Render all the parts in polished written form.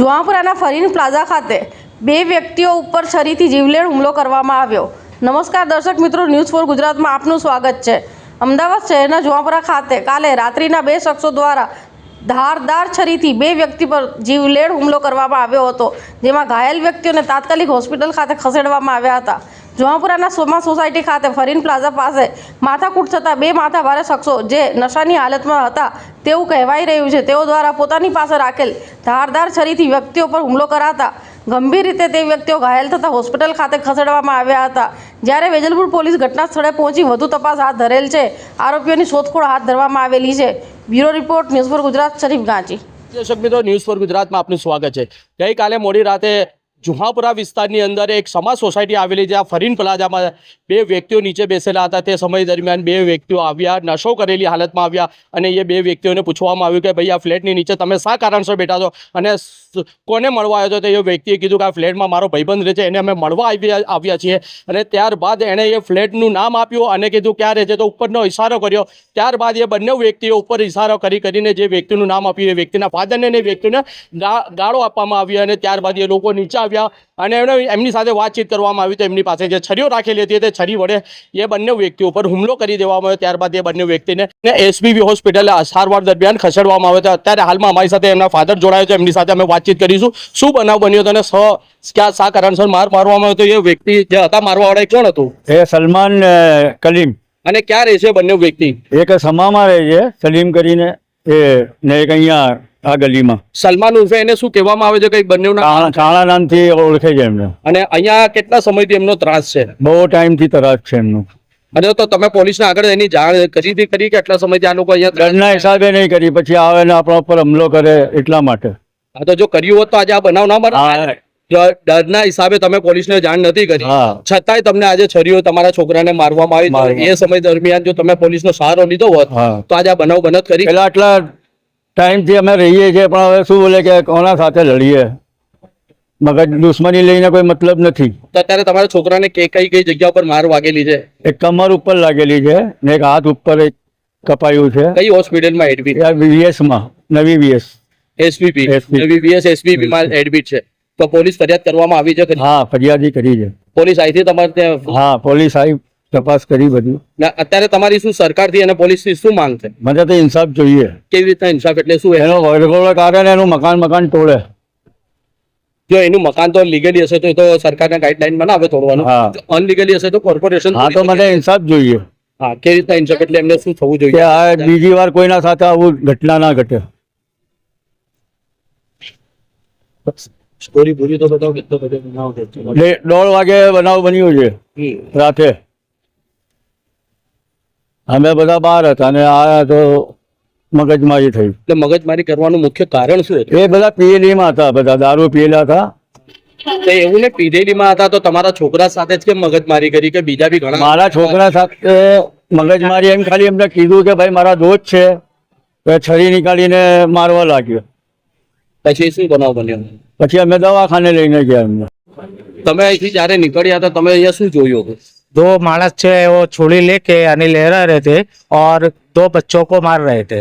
જુહાપુરાના Fareen plaza ખાતે બે વ્યક્તિઓ ઉપર છરીથી જીવલેણ હુમલો કરવામાં આવ્યો। નમસ્કાર દર્શક મિત્રો, ન્યૂઝ ફોર ગુજરાતમાં આપનું સ્વાગત છે। અમદાવાદ શહેરના જુહાપુરા ખાતે કાલે રાત્રિના બે શખ્સો દ્વારા ધારદાર છરીથી બે વ્યક્તિ પર જીવલેણ હુમલો કરવામાં આવ્યો હતો, જેમાં ઘાયલ વ્યક્તિઓને તાત્કાલિક હોસ્પિટલ ખાતે ખસેડવામાં આવ્યા હતા। જુહાપુરાના સોમા સોસાયટી ખાતે ફરીન પ્લાઝા પાસે માથાકૂટ થતાં બે માથાભારે શખ્સો જે નશાની હાલતમાં હતા તેવું કહેવાઈ રહ્યું છે, તેઓ દ્વારા પોતાની પાસે રાખેલ ધારદાર છરીથી વ્યક્તિઓ પર હુમલો કરાતા ગંભીર રીતે તે વ્યક્તિઓ ઘાયલ થતાં હોસ્પિટલ ખાતે ખસેડવામાં આવ્યા હતા। જ્યારે વેજલપુર પોલીસ ઘટના સ્થળે પહોંચી વધુ તપાસ હાથ ધરેલ છે। આરોપીઓની શોધખોળ હાથ ધરવામાં આવેલી છે। Bureau report, news for Gujarat, Sharif Ganchi. દર્શક મિત્રો, ન્યૂઝ ફોર ગુજરાતમાં આપનું સ્વાગત છે। ગઈકાલે મોડી રાતે જુહાપુરા વિસ્તારની અંદર એક સમા સોસાયટી આવેલી જ્યાં ફરીન પ્લાઝામાં બે વ્યક્તિઓ નીચે બેસેલા હતા। તે સમય દરમિયાન બે વ્યક્તિઓ આવ્યા, નશો કરેલી હાલતમાં આવ્યા અને એ બે વ્યક્તિઓને પૂછવામાં આવ્યું કે ભાઈ આ ફ્લેટની નીચે તમે શા કારણસર બેઠા છો અને કોને મળવા આવ્યો હતો? તો એ વ્યક્તિએ કીધું કે આ ફ્લેટમાં મારો ભાઈબંધ રહે છે, એને અમે મળવા આવ્યા છીએ। અને ત્યારબાદ એણે એ ફ્લેટનું નામ આપ્યું અને કીધું ક્યાં રહે છે, તો ઉપરનો ઇશારો કર્યો। ત્યારબાદ એ બંને વ્યક્તિઓ ઉપર ઇશારો કરીને જે વ્યક્તિનું નામ આપ્યું એ વ્યક્તિના ફાધરને એ વ્યક્તિને ગાળો આપવામાં આવી અને ત્યારબાદ એ લોકો નીચે આવ્યા અને એમની સાથે વાતચીત કરવામાં આવી તો એમની પાસે જે છરીઓ રાખેલી હતી તે છરી વડે એ બંને વ્યક્તિઓ પર હુમલો કરી દેવામાં આવ્યો। ત્યારબાદ એ બંને વ્યક્તિને એસબીબી હોસ્પિટલે સારવાર દરમિયાન ખસેડવામાં આવ્યો હતો। અત્યારે હાલમાં અમારી સાથે એમના ફાધર જોડાયો છે, એમની સાથે અમે વાતચીત કરીશું। શું બનાવ બન્યો હતો અને શા કારણસર મારવામાં આવ્યો હતો? એ વ્યક્તિ જે હતા મારવાવાળા કોણ હતું? એ સલમાન કલીમ। અને ક્યાં રહે છે બંને વ્યક્તિ? એક સમામાં રહે છે સલીમ કરીને, ને એક અહીંયા આ ગલીમાં। સલમાન ઉર્ફે એને શું કહેવામાં આવે છે? કઈ બંનેના કાળા નામથી ઓળખે છે એમને। અને અહીંયા કેટલા સમયથી એમનો ત્રાસ છે? બહુ ટાઈમથી ત્રાસ છે એમનો। અને તો તમે પોલીસને આગળ એની જાણ કરી કે એટલા સમયથી આ લોકો અહીંયા ડરના હિસાબે નહીં કરી, પછી આવે ને આપણા ઉપર હુમલો કરે એટલા માટે। હા, તો જો કર્યું હોત તો આજે આ બનાવ ના બને। ડરના હિસાબે તમે પોલીસને જાણ નથી કરી, છતાંય તમને આજે છરીઓ તમારા છોકરાને મારવામાં આવી। એ સમય દરમિયાન જો તમે પોલીસનો સહારો લીધો હોત તો આજે આ બનાવ બનત કરી। પેલા આટલા ટાઈમથી અમે રહીએ છીએ, પણ હવે શું બોલે કે કોના સાથે લડીએ? મગજ દુશ્મની લઈને કોઈ મતલબ નથી। તો અત્યારે તમારા છોકરાને કઈ જગ્યા પર માર વાગેલી છે? એક કમર ઉપર લાગેલી છે ને એક હાથ ઉપર એક કપાયું છે। કઈ હોસ્પિટલમાં એડમિટ? વીએસમાં, નવી વીએસ એસપીપી, નવી વીએસ એસપીપી માં એડમિટ છે। તો પોલીસ ફરિયાદ કરવામાં આવી છે? હા, ફરિયાદી કરી છે। પોલીસ આવી હતી તમારે ત્યાં? હા, પોલીસ આવી, તપાસ કરી બધું। અત્યારે તમારી શું સરકારથી અને પોલીસથી શું માંગ છે? મને તો ઇન્સાફ જોઈએ। કેવી રીતના ઇન્સાફ એટલે શું? એનો વળગોળ કાઢે ને એનું મકાન તોડે। જો એનું મકાન તો લીગલી હશે તો એ તો સરકારના ગાઈડલાઈન બનાવે તોડવાનું, અનલીગલી હશે તો કોર્પોરેશન। હા, તો મને ઇન્સાફ જોઈએ। હા, કેવી રીતના ઇન્સાફ એટલે એમને શું થવું જોઈએ? કે આ બીજી વાર કોઈના સાથે આવું ઘટના ના ઘટે। સ્ટોરી પૂરી તો બતાવો, કેટલો બધો બનાવ છે? 1:30 વાગે બનાવ બન્યો છે રાતે। અમે બધા બહાર હતા અને આ તો મગજમારી થઈ। એટલે મગજમારી કરવાનું મુખ્ય કારણ શું હતું? એ બધા પીએલીમાં હતા, બધા દારૂ પીએલા હતા। એવું ને પીધેલીમાં હતા તો તમારા છોકરા સાથે જ કેમ મગજમારી કરી કે બીજા બી ઘણા? મારા છોકરા સાથે મગજમારી એમ ખાલી એમને કીધું કે ભાઈ મારા દોસ્ત છે, તો છરી નીકાળીને મારવા લાગ્યો। પછી શું બનાવ બન્યો? પછી અમે દવાખાને લઈને ગયા એમને। તમે અહીંથી જયારે નીકળ્યા હતા તમે અહીંયા શું જોયું? दो मानस थे, वो छोड़ी लेके यानी लहरा रहे थे और दो बच्चों को मार रहे थे।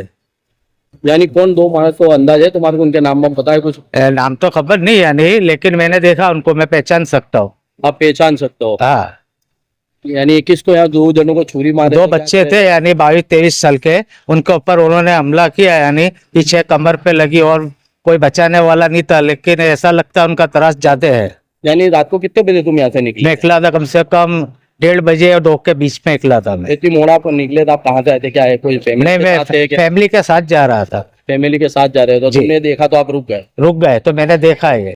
यानी कौन दो मानस को अंदाज है तुम्हारे को? उनके नाम में पता है कुछ? नाम तो खबर नहीं यानी, लेकिन मैंने देखा उनको, मैं पहचान सकता हूँ। आप पहचान सकते हो? हाँ। यानी किसको यहाँ दो जनों को छुरी मारे? दो बच्चे थे यानी 22-23 साल के, उनके ऊपर उन्होंने हमला किया, यानी पीछे कमर पे लगी और कोई बचाने वाला नहीं था, लेकिन ऐसा लगता है उनका त्रास ज्यादा है। यानी रात को कितने बजे तुम यहाँ से निकले? मैं निकला था कम से कम 1:30 बजे और 2 के बीच में निकला था मैं। इतनी मोड़ा पर निकले तो आप कहाँ से आए थे? क्या है कोई फैमिली? नहीं, मैं फैमिली के साथ जा रहा था। फैमिली के साथ जा रहे हो तो तुमने देखा तो आप रुक गए? रुक गए तो मैंने देखा है।